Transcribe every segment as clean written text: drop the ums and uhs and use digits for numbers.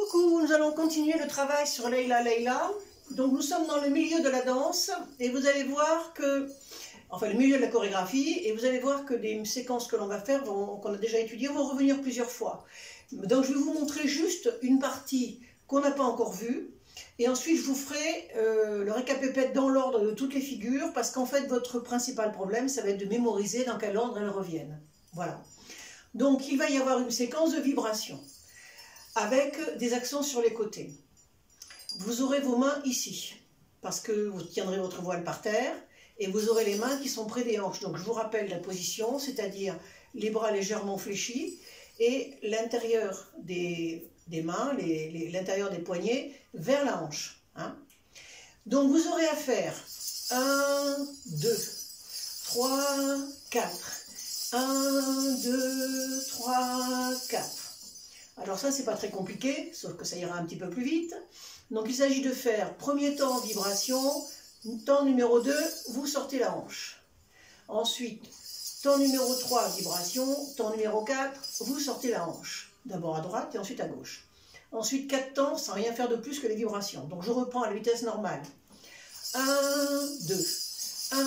Coucou, nous allons continuer le travail sur Leila Leila. Donc nous sommes dans le milieu de la danse et vous allez voir que, enfin le milieu de la chorégraphie, et vous allez voir que des séquences que l'on va faire, qu'on a déjà étudiées, vont revenir plusieurs fois. Donc je vais vous montrer juste une partie qu'on n'a pas encore vue et ensuite je vous ferai le récapépète dans l'ordre de toutes les figures parce qu'en fait votre principal problème ça va être de mémoriser dans quel ordre elles reviennent. Voilà. Donc il va y avoir une séquence de vibration avec des accents sur les côtés. Vous aurez vos mains ici, parce que vous tiendrez votre voile par terre, et vous aurez les mains qui sont près des hanches. Donc je vous rappelle la position, c'est-à-dire les bras légèrement fléchis, et l'intérieur des mains, l'intérieur des poignets, vers la hanche. Hein. Donc vous aurez à faire 1, 2, 3, 4. 1, 2, 3, 4. Alors ça, c'est pas très compliqué, sauf que ça ira un petit peu plus vite. Donc il s'agit de faire, premier temps, vibration, temps numéro 2, vous sortez la hanche. Ensuite, temps numéro 3, vibration, temps numéro 4, vous sortez la hanche. D'abord à droite et ensuite à gauche. Ensuite, 4 temps, sans rien faire de plus que les vibrations. Donc je reprends à la vitesse normale. 1, 2, 1,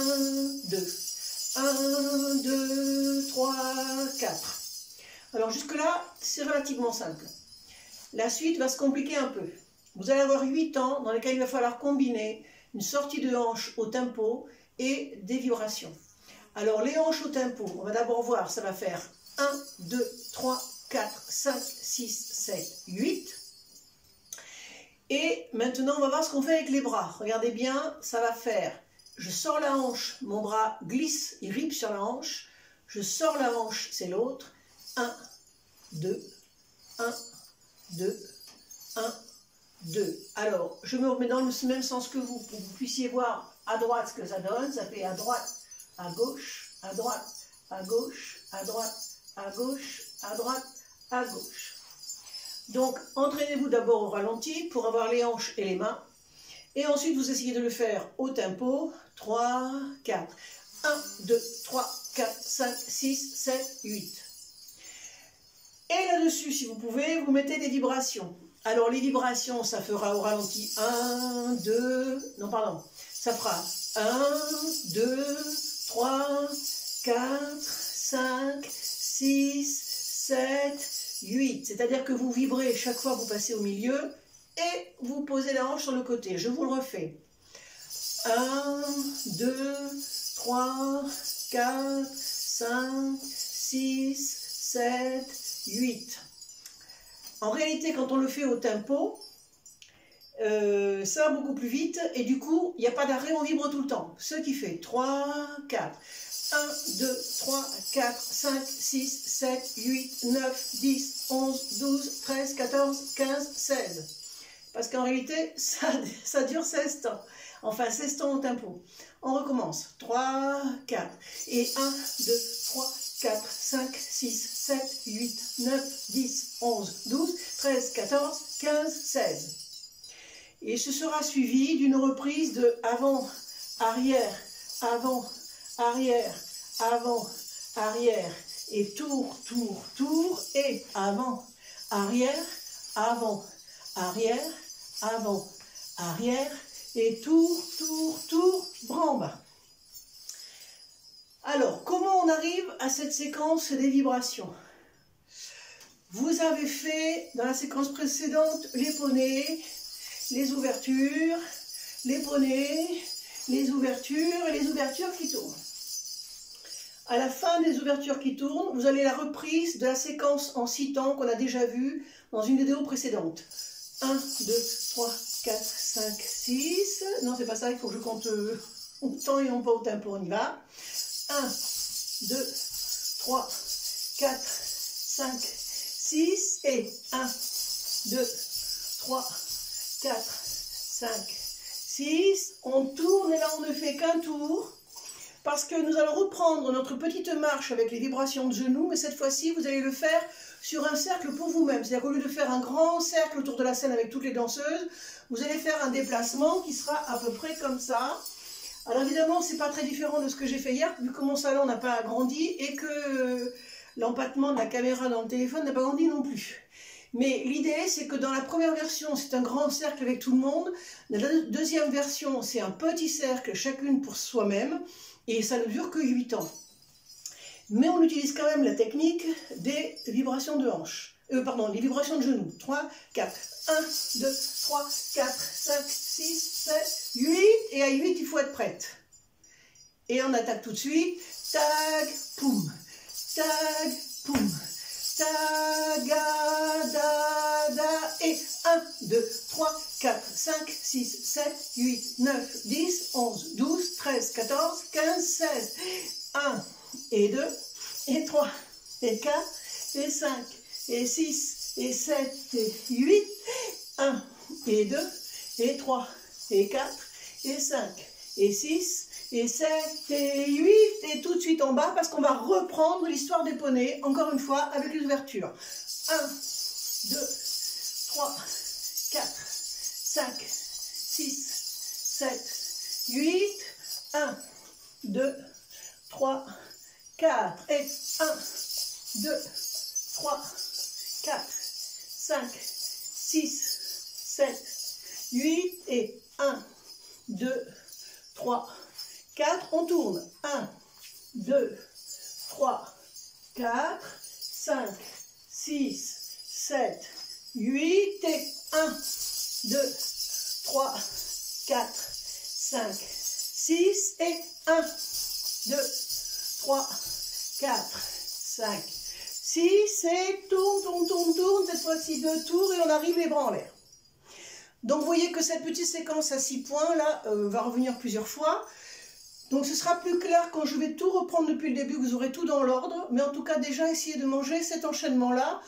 2, 1, 2, 3, 4. Alors jusque-là, c'est relativement simple. La suite va se compliquer un peu. Vous allez avoir 8 temps dans lesquels il va falloir combiner une sortie de hanche au tempo et des vibrations. Alors les hanches au tempo, on va d'abord voir, ça va faire 1, 2, 3, 4, 5, 6, 7, 8. Et maintenant, on va voir ce qu'on fait avec les bras. Regardez bien, ça va faire, je sors la hanche, mon bras glisse, il ripe sur la hanche. Je sors la hanche, c'est l'autre. 1, 2, 1, 2, 1, 2. Alors, je me remets dans le même sens que vous, pour que vous puissiez voir à droite ce que ça donne. Ça fait à droite, à gauche, à droite, à gauche, à droite, à gauche, à droite, à gauche. Donc, entraînez-vous d'abord au ralenti pour avoir les hanches et les mains. Et ensuite, vous essayez de le faire au tempo. 3, 4. 1, 2, 3, 4, 5, 6, 7, 8. Et là-dessus, si vous pouvez, vous mettez des vibrations. Alors, les vibrations, ça fera au ralenti 1, 2, non, pardon, ça fera 1, 2, 3, 4, 5, 6, 7, 8. C'est-à-dire que vous vibrez chaque fois que vous passez au milieu et vous posez la hanche sur le côté. Je vous le refais. 1, 2, 3, 4, 5, 6, 7, 8. En réalité, quand on le fait au tempo, ça va beaucoup plus vite et du coup, il n'y a pas d'arrêt, on vibre tout le temps. Ce qui fait 3, 4, 1, 2, 3, 4, 5, 6, 7, 8, 9, 10, 11, 12, 13, 14, 15, 16. Parce qu'en réalité, ça dure 16 temps. Enfin, 16 temps au tempo. On recommence. 3, 4. Et 1, 2, 3, 4, 5, 6, 7, 8, 9, 10, 11, 12, 13, 14, 15, 16. Et ce sera suivi d'une reprise de avant, arrière, avant, arrière, avant, arrière, et tour, tour, tour, et avant, arrière, avant, arrière, avant, arrière, et tour, tour, tour, bramba. Alors, comment on arrive à cette séquence des vibrations? Vous avez fait, dans la séquence précédente, les poneys, les ouvertures, les poneys, les ouvertures et les ouvertures qui tournent. À la fin des ouvertures qui tournent, vous avez la reprise de la séquence en 6 temps qu'on a déjà vue dans une vidéo précédente. 1, 2, 3, 4, 5, 6. Non, c'est pas ça, il faut que je compte au temps et non pas au tempo, on y va. 1, 2, 3, 4, 5, 6 et 1, 2, 3, 4, 5, 6. On tourne et là on ne fait qu'un tour parce que nous allons reprendre notre petite marche avec les vibrations de genoux, mais cette fois-ci vous allez le faire sur un cercle pour vous-même. C'est-à-dire qu'au lieu de faire un grand cercle autour de la scène avec toutes les danseuses, vous allez faire un déplacement qui sera à peu près comme ça. Alors évidemment, c'est pas très différent de ce que j'ai fait hier, vu que mon salon n'a pas agrandi et que l'empattement de la caméra dans le téléphone n'a pas grandi non plus. Mais l'idée, c'est que dans la première version, c'est un grand cercle avec tout le monde. Dans la deuxième version, c'est un petit cercle, chacune pour soi-même. Et ça ne dure que 8 ans. Mais on utilise quand même la technique des vibrations de hanches. Pardon, les vibrations de genoux. 3, 4. 1, 2, 3, 4, 5, 6, 7, 8. Et à 8, il faut être prête. Et on attaque tout de suite. Tag, poum. Tag, poum. Tagadada. Et 1, 2, 3, 4, 5, 6, 7, 8, 9, 10, 11, 12, 13, 14, 15, 16. 1 et 2 et 3 et 4 et 5 et 6 et 7 et 8. 1 et 2 et 3 et 4 et 5 et 6 et 7 et 8. Et tout de suite en bas parce qu'on va reprendre l'histoire des poneys encore une fois avec les ouvertures. 1, 2, 3, 4, 5, 6, 7, 8. 1, 2, 3, 4 et 1, 2, 3, 4, 5, 6, 7, 8 et 1, 2, 3, 4. On tourne. 1, 2, 3, 4, 5, 6, 7, 8 et 1, 2, 3, 4, 5, 6 et 1, 2, 3, 4, 5, 6 et tourne, tourne, tourne, tourne. Cette fois-ci 2 tours et on arrive les bras en l'air. Donc vous voyez que cette petite séquence à 6 points là va revenir plusieurs fois. Donc ce sera plus clair quand je vais tout reprendre depuis le début, vous aurez tout dans l'ordre. Mais en tout cas déjà essayez de manger cet enchaînement là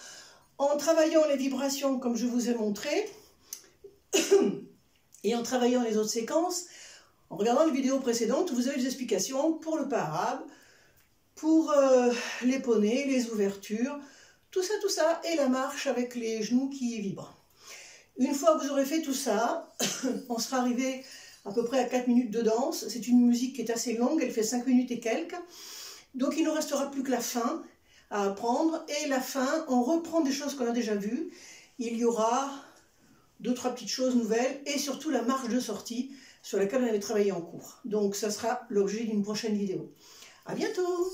en travaillant les vibrations comme je vous ai montré et en travaillant les autres séquences. En regardant les vidéos précédentes, vous avez des explications pour le pas arabe, pour les poneys, les ouvertures, tout ça, et la marche avec les genoux qui vibrent. Une fois que vous aurez fait tout ça, on sera arrivé à peu près à 4 minutes de danse. C'est une musique qui est assez longue, elle fait 5 minutes et quelques. Donc il ne nous restera plus que la fin à apprendre. Et la fin, on reprend des choses qu'on a déjà vues. Il y aura 2-3 petites choses nouvelles et surtout la marche de sortie sur laquelle on avait travaillé en cours. Donc ça sera l'objet d'une prochaine vidéo. À bientôt!